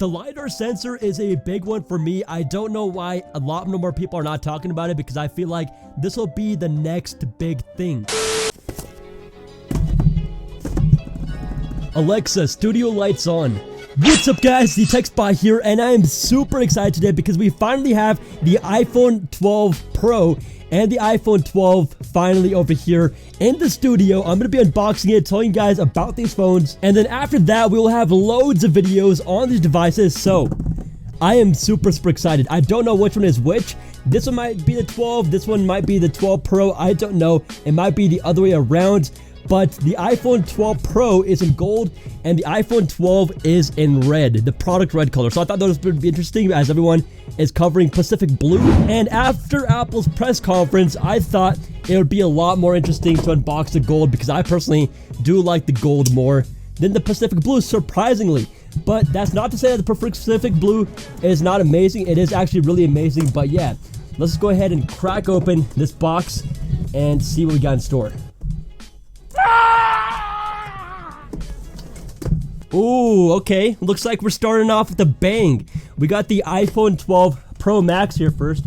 The LiDAR sensor is a big one for me. I don't know why a lot more people are not talking about it, because I feel like this will be the next big thing. Alexa, studio lights on. What's up guys, TheTechSpot here, and I am super excited today because we finally have the iPhone 12 Pro and the iPhone 12 finally over here in the studio. I'm going to be unboxing it, telling you guys about these phones, and then after that we will have loads of videos on these devices, so I am super excited. I don't know which one is which. This one might be the 12, this one might be the 12 Pro, I don't know. It might be the other way around. But the iPhone 12 Pro is in gold and the iPhone 12 is in red, the product red color. So I thought that would be interesting as everyone is covering Pacific Blue. And after Apple's press conference, I thought it would be a lot more interesting to unbox the gold, because I personally do like the gold more than the Pacific Blue, surprisingly. But that's not to say that the Pacific Blue is not amazing. It is actually really amazing. But yeah, let's go ahead and crack open this box and see what we got in store. Ooh, okay. Looks like we're starting off with a bang. We got the iPhone 12 Pro Max here first.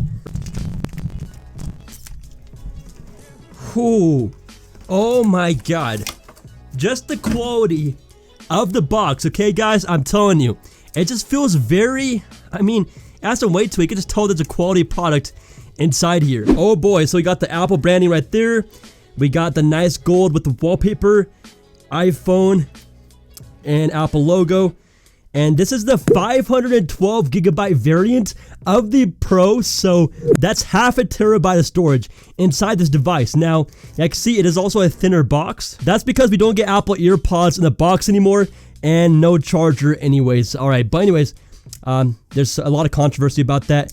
Ooh. Oh my god. Just the quality of the box, okay guys? I'm telling you. It just feels very, I mean, it has some weight to it. You can just tell there's a quality product inside here. Oh boy, so we got the Apple branding right there. We got the nice gold with the wallpaper, iPhone, and Apple logo. And this is the 512 gigabyte variant of the Pro, so that's half a terabyte of storage inside this device. Now, you can see it is also a thinner box. That's because we don't get Apple EarPods in the box anymore, and no charger anyways. Alright, but anyways, there's a lot of controversy about that.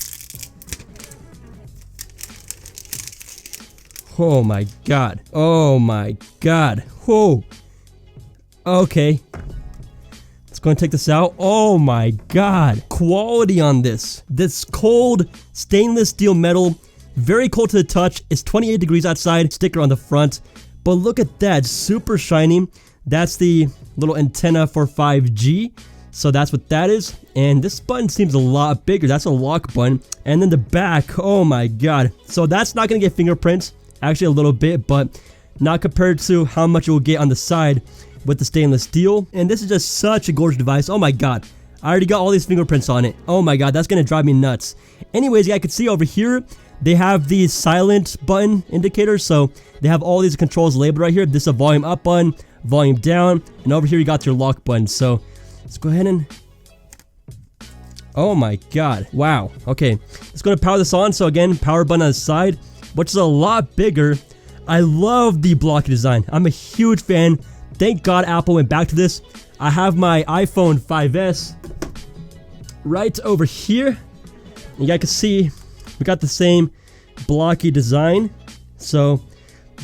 Oh my god. Oh my god. Whoa. Okay. Let's go and take this out. Oh my god. Quality on this. This cold stainless steel metal. Very cold to the touch. It's 28 degrees outside. Sticker on the front. But look at that. Super shiny. That's the little antenna for 5G. So that's what that is. And this button seems a lot bigger. That's a lock button. And then the back. Oh my god. So that's not going to get fingerprints. Actually a little bit, but not compared to how much it will get on the side with the stainless steel. And this is just such a gorgeous device. Oh my god, I already got all these fingerprints on it. Oh my god, that's gonna drive me nuts. Anyways, yeah, I can see over here they have the silent button indicators, so they have all these controls labeled right here. This is a volume up button, volume down, and over here you got your lock button. So let's go ahead and, oh my god, wow. Okay, let's go to power this on. So again, power button on the side, which is a lot bigger. I love the blocky design. I'm a huge fan. Thank God Apple went back to this. I have my iPhone 5S right over here. You guys can see we got the same blocky design. So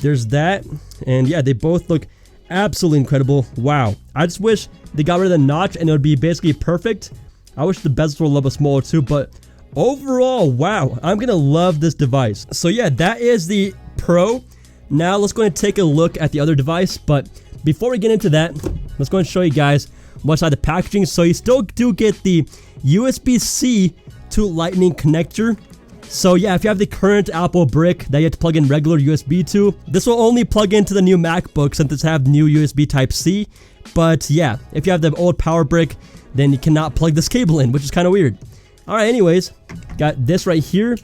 there's that. And yeah, they both look absolutely incredible. Wow. I just wish they got rid of the notch and it would be basically perfect. I wish the bezels were a little bit smaller too, but overall, wow, I'm gonna love this device. So yeah, that is the Pro. Now let's go and take a look at the other device, but before we get into that, let's go and show you guys what's inside the packaging. So you still do get the USB-C to Lightning connector. So yeah, if you have the current Apple brick that you have to plug in regular USB to, this will only plug into the new MacBook since it's have new USB Type-C. But yeah, if you have the old power brick, then you cannot plug this cable in, which is kind of weird. Alright, anyways, got this right here.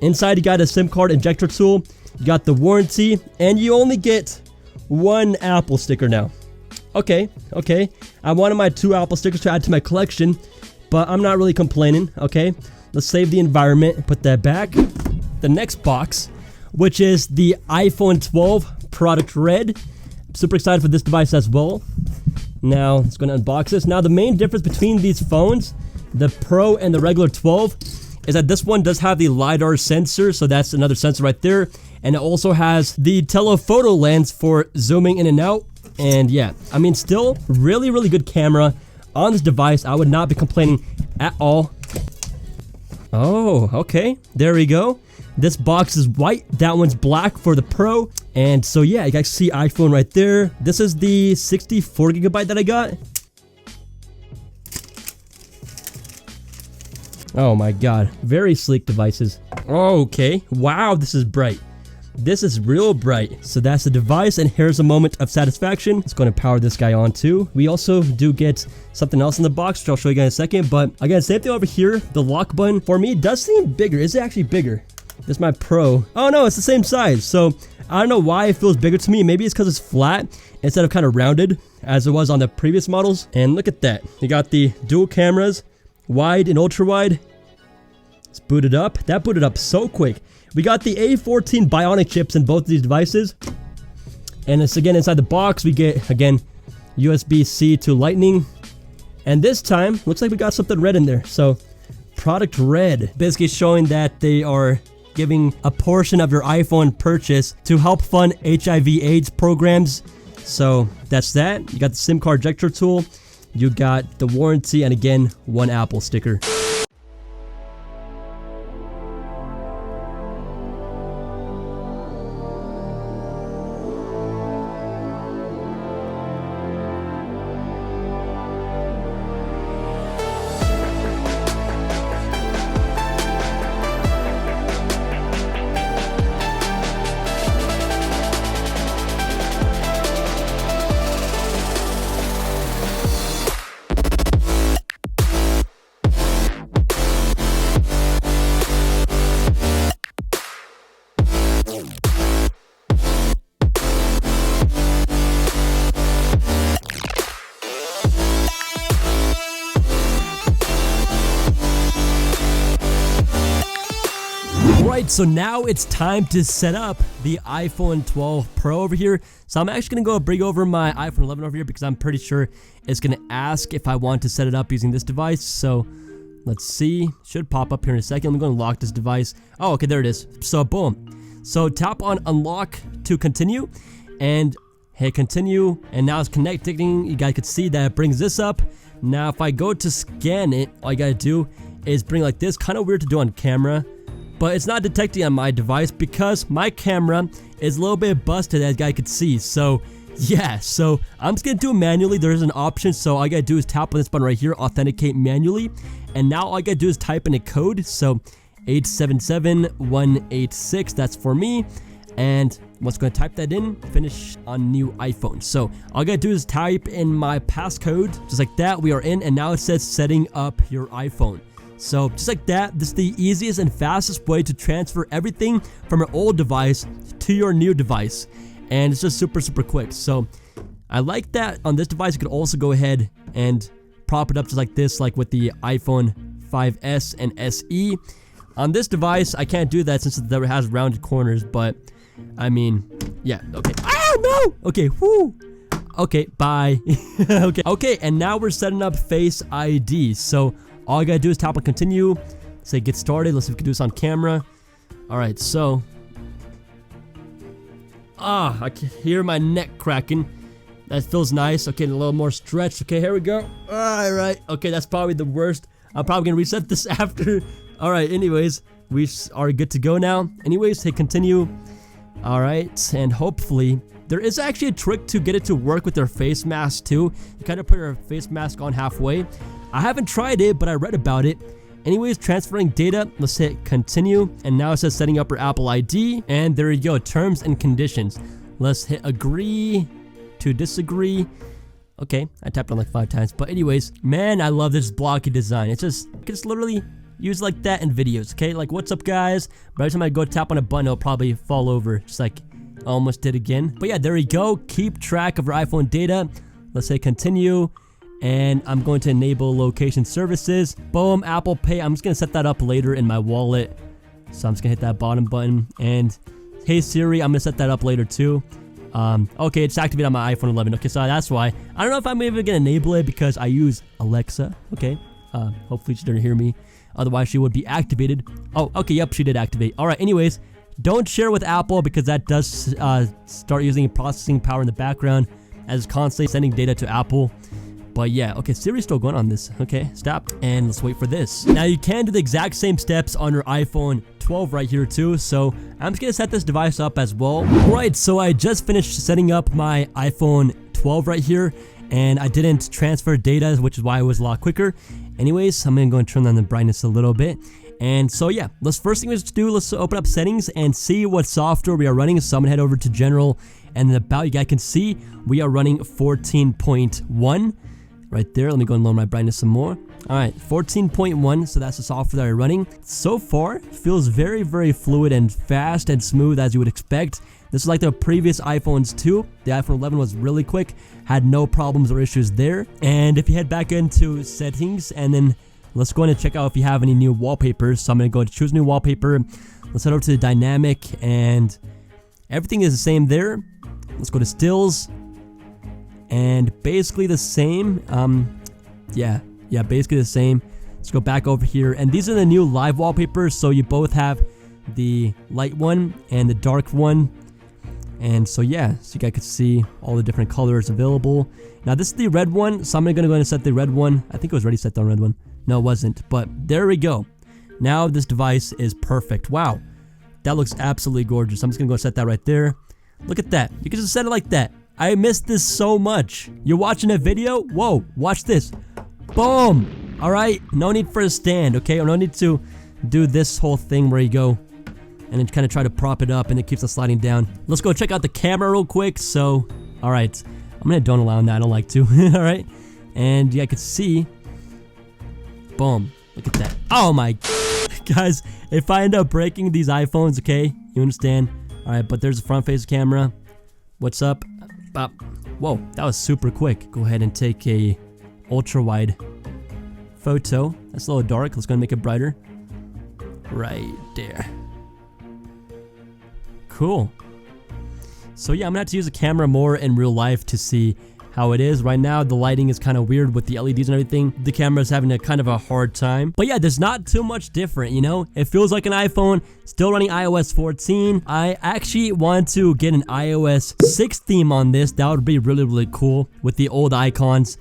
Inside you got a SIM card ejector tool, you got the warranty, and you only get one Apple sticker now. Okay. I wanted my 2 Apple stickers to add to my collection, but I'm not really complaining, okay? Let's save the environment and put that back. The next box, which is the iPhone 12 product red. I'm super excited for this device as well. Now, let's go and unbox this. Now, the main difference between these phones, the Pro and the regular 12, is that this one does have the LiDAR sensor, so that's another sensor right there, and it also has the telephoto lens for zooming in and out. And yeah, I mean, still really good camera on this device. I would not be complaining at all. Oh, okay, there we go. This box is white, that one's black for the Pro. And so yeah, you guys see iPhone right there. This is the 64 gigabyte that I got. Oh my god, very sleek devices. Okay, wow, this is bright. This is real bright. So that's the device, and here's a moment of satisfaction. It's going to power this guy on too. We also do get something else in the box, which I'll show you guys in a second. But again, same thing over here. The lock button for me does seem bigger. Is it actually bigger? This is my Pro. Oh no, it's the same size. So I don't know why it feels bigger to me. Maybe it's because it's flat instead of kind of rounded as it was on the previous models. And look at that. You got the dual cameras, wide and ultra wide. Let's boot it up. That booted up so quick. We got the A14 Bionic chips in both of these devices. And it's again inside the box. We get, again, USB-C to Lightning. And this time, looks like we got something red in there. So, product red. Basically showing that they are giving a portion of your iPhone purchase to help fund HIV/AIDS programs. So, that's that. You got the SIM card ejector tool. You got the warranty, and again, one Apple sticker. Alright, so now it's time to set up the iPhone 12 Pro over here. So I'm actually going to go bring over my iPhone 11 over here because I'm pretty sure it's going to ask if I want to set it up using this device. So let's see. Should pop up here in a second. I'm going to lock this device. Oh, okay, there it is. So boom. So tap on unlock to continue and hit continue. And now it's connecting. You guys could see that it brings this up. Now if I go to scan it, all you got to do is bring like this. Kind of weird to do on camera, but it's not detecting on my device because my camera is a little bit busted, as you guys could see. So yeah, so I'm just gonna do it manually. There's an option, so all I gotta do is tap on this button right here, authenticate manually, and now all I gotta do is type in a code. So 877186, that's for me. And once I'm gonna type that in, finish on new iPhone. So all I gotta do is type in my passcode, just like that. We are in, and now it says setting up your iPhone. So just like that, this is the easiest and fastest way to transfer everything from your old device to your new device. And it's just super quick. So I like that on this device. You could also go ahead and prop it up just like this, like with the iPhone 5S and SE. On this device, I can't do that since it has rounded corners, but I mean, yeah, okay. Oh no! Okay, whoo! Okay, bye. Okay, and now we're setting up Face ID. So all I gotta do is tap on continue, say get started. Let's see if we can do this on camera. Alright, so I can hear my neck cracking. That feels nice. Okay, a little more stretch. Okay, here we go. Alright, okay, that's probably the worst. I'm probably gonna reset this after. Alright, anyways, we are good to go now. Anyways, hit continue. Alright, and hopefully there is actually a trick to get it to work with their face mask too. You kind of put your face mask on halfway. I haven't tried it, but I read about it. Anyways, transferring data, let's hit continue, and now it says setting up your Apple ID, and there you go, terms and conditions. Let's hit agree to disagree. Okay, I tapped on like 5 times, but anyways, man, I love this blocky design. It's just, you can just literally use like that in videos, okay? Like, what's up, guys? But every time I go tap on a button, it'll probably fall over, just like I almost did again. But yeah, there you go. Keep track of your iPhone data. Let's say continue. And I'm going to enable location services. Boom, Apple Pay. I'm just going to set that up later in my wallet. So I'm just going to hit that bottom button. And hey Siri, I'm going to set that up later too. Okay, it's activated on my iPhone 11. Okay, so that's why. I don't know if I'm even going to enable it because I use Alexa. Okay, hopefully she didn't hear me. Otherwise, she would be activated. Oh, okay, yep, she did activate. All right, anyways, don't share with Apple because that does start using processing power in the background as it's constantly sending data to Apple. But yeah, okay, Siri's still going on this. Okay, stop, and let's wait for this. Now you can do the exact same steps on your iPhone 12 right here too, so I'm just gonna set this device up as well. Alright, so I just finished setting up my iPhone 12 right here, and I didn't transfer data, which is why it was a lot quicker. Anyways, I'm gonna go and turn down the brightness a little bit. And so yeah, first thing we should do, let's open up settings and see what software we are running. So I'm gonna head over to general, and then about, you guys can see we are running 14.1 right there. Let me go and lower my brightness some more. All right, 14.1, so that's the software that I'm running. So far, feels very, very fluid and fast and smooth as you would expect. This is like the previous iPhones too. The iPhone 11 was really quick, had no problems or issues there. And if you head back into settings, and then let's go in and check out if you have any new wallpapers. So I'm gonna go to choose new wallpaper. Let's head over to the dynamic, and everything is the same there. Let's go to stills, and basically the same. Yeah, basically the same. Let's go back over here, and these are the new live wallpapers. So you both have the light one and the dark one, and so yeah, so you guys could see all the different colors available. Now this is the red one, so I'm gonna go and set the red one. I think it was already set on red one. No, it wasn't, but there we go. Now this device is perfect. Wow, that looks absolutely gorgeous. I'm just gonna go set that right there. Look at that. You can just set it like that. I missed this so much. You're watching a video? Whoa, watch this. Boom! Alright, no need for a stand, okay? Or no need to do this whole thing where you go and then kind of try to prop it up and it keeps on sliding down. Let's go check out the camera real quick. So, alright, I'm gonna don't allow that. I don't like to. Alright, and yeah, I can see. Boom! Look at that. Oh my guys! If I end up breaking these iPhones, okay, you understand? Alright, but there's a front-facing camera. What's up? Whoa, that was super quick. Go ahead and take a ultra-wide photo. That's a little dark. Let's go and make it brighter. Right there. Cool. So yeah, I'm gonna have to use the camera more in real life to see how it is. Right now, the lighting is kind of weird with the LEDs and everything. The camera's having a kind of a hard time. But yeah, there's not too much different, you know? It feels like an iPhone, still running iOS 14. I actually want to get an iOS 6 theme on this. That would be really, really cool with the old icons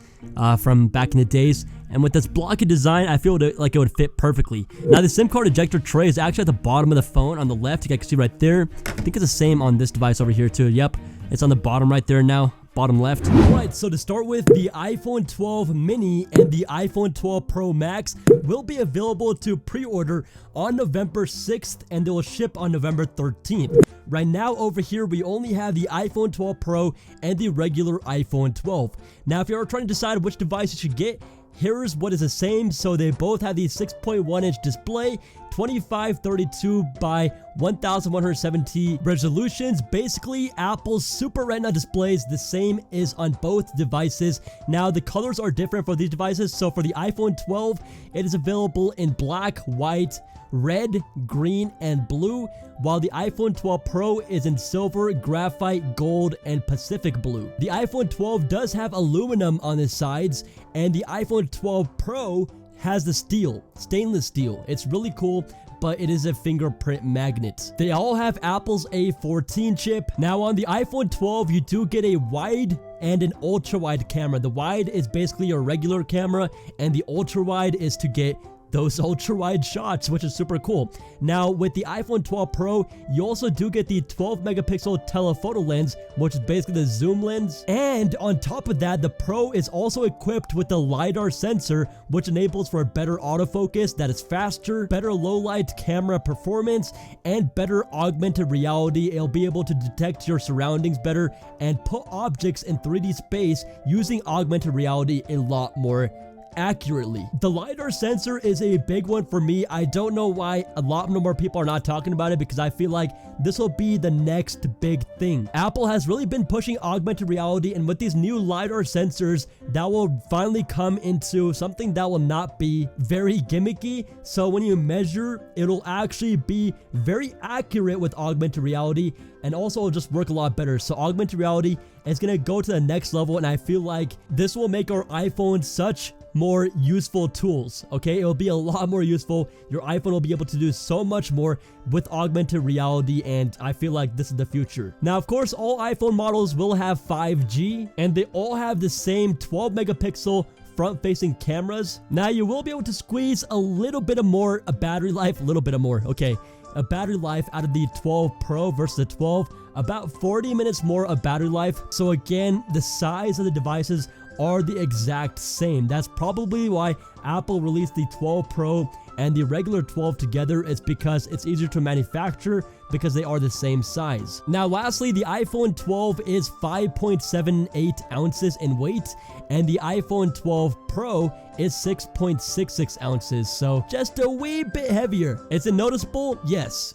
from back in the days. And with this blocky design, I feel like it would fit perfectly. Now, the SIM card ejector tray is actually at the bottom of the phone on the left. You guys can see right there. I think it's the same on this device over here too. Yep, it's on the bottom right there now. Bottom left. Alright, so to start with, the iPhone 12 mini and the iPhone 12 Pro Max will be available to pre-order on November 6th, and they will ship on November 13th. Right now over here, we only have the iPhone 12 Pro and the regular iPhone 12. Now, if you're trying to decide which device you should get, here's what is the same. So they both have the 6.1 inch display, 2532 by 1170 resolutions. Basically, Apple's Super Retina displays the same is on both devices. Now, the colors are different for these devices. So for the iPhone 12, it is available in black, white, red, green, and blue, while the iPhone 12 Pro is in silver, graphite, gold, and Pacific blue. The iPhone 12 does have aluminum on the sides, and the iPhone 12 Pro has the steel, stainless steel. It's really cool, but it is a fingerprint magnet. They all have Apple's A14 chip. Now on the iPhone 12, you do get a wide and an ultra wide camera. The wide is basically a regular camera, and the ultra wide is to get those ultra wide shots, which is super cool. Now with the iPhone 12 Pro, you also do get the 12 megapixel telephoto lens, which is basically the zoom lens. And on top of that, the Pro is also equipped with the LiDAR sensor, which enables for better autofocus that is faster, better low light camera performance, and better augmented reality. It'll be able to detect your surroundings better and put objects in 3D space using augmented reality a lot more accurately. The LiDAR sensor is a big one for me. I don't know why a lot more people are not talking about it, because I feel like this will be the next big thing. Apple has really been pushing augmented reality, and with these new LiDAR sensors, that will finally come into something that will not be very gimmicky. So when you measure, it'll actually be very accurate with augmented reality, and also it'll just work a lot better. So augmented reality is going to go to the next level, and I feel like this will make our iPhone such more useful tools. Okay, it will be a lot more useful. Your iPhone will be able to do so much more with augmented reality, and I feel like this is the future. Now, of course, all iPhone models will have 5G, and they all have the same 12 megapixel front-facing cameras. Now, you will be able to squeeze a little bit of more battery life, a battery life out of the 12 Pro versus the 12, about 40 minutes more of battery life. So again, the size of the devices are the exact same. That's probably why Apple released the 12 Pro and the regular 12 together. Is because it's easier to manufacture because they are the same size. Now lastly, the iPhone 12 is 5.78 ounces in weight, and the iPhone 12 Pro is 6.66 ounces, so just a wee bit heavier. Is it noticeable? Yes.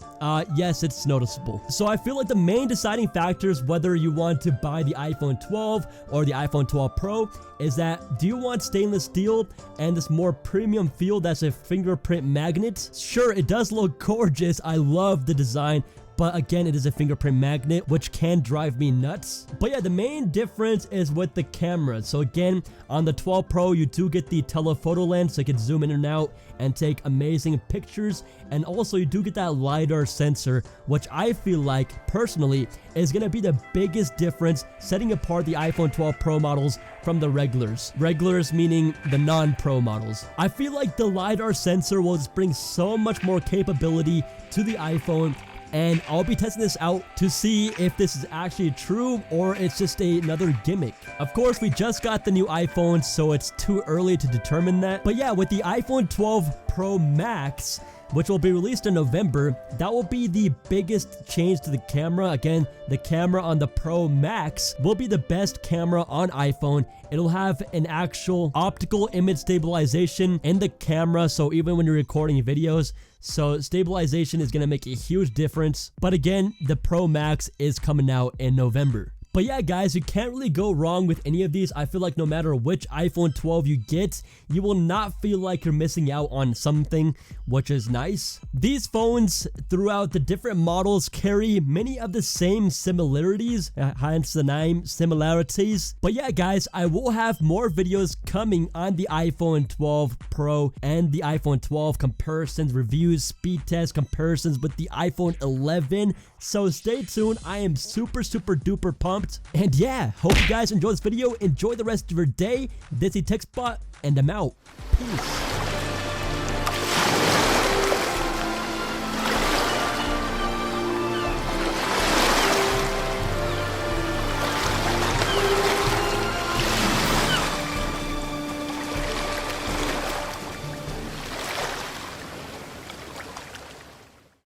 Yes, it's noticeable. So I feel like the main deciding factors whether you want to buy the iPhone 12 or the iPhone 12 Pro is that, do you want stainless steel and this more premium feel that's a fingerprint magnet? Sure, it does look gorgeous. I love the design, but again, it is a fingerprint magnet, which can drive me nuts. But yeah, the main difference is with the camera. So again, on the 12 Pro, you do get the telephoto lens, so you can zoom in and out and take amazing pictures. And also you do get that LiDAR sensor, which I feel like personally is going to be the biggest difference, setting apart the iPhone 12 Pro models from the regulars. Regulars meaning the non-Pro models. I feel like the LiDAR sensor will just bring so much more capability to the iPhone, and I'll be testing this out to see if this is actually true or it's just another gimmick. Of course, we just got the new iPhone, so it's too early to determine that. But yeah, with the iPhone 12 Pro Max, which will be released in November, that will be the biggest change to the camera. Again, the camera on the Pro Max will be the best camera on iPhone. It'll have an actual optical image stabilization in the camera, so even when you're recording videos, so stabilization is going to make a huge difference. But again, the Pro Max is coming out in November. But yeah, guys, you can't really go wrong with any of these. I feel like no matter which iPhone 12 you get, you will not feel like you're missing out on something, which is nice. These phones throughout the different models carry many of the same similarities, hence the name similarities. But yeah, guys, I will have more videos coming on the iPhone 12 Pro and the iPhone 12 comparisons, reviews, speed tests, comparisons with the iPhone 11. So stay tuned. I am super duper pumped. And yeah, hope you guys enjoyed this video. Enjoy the rest of your day. This is TechSpot, and I'm out. Peace.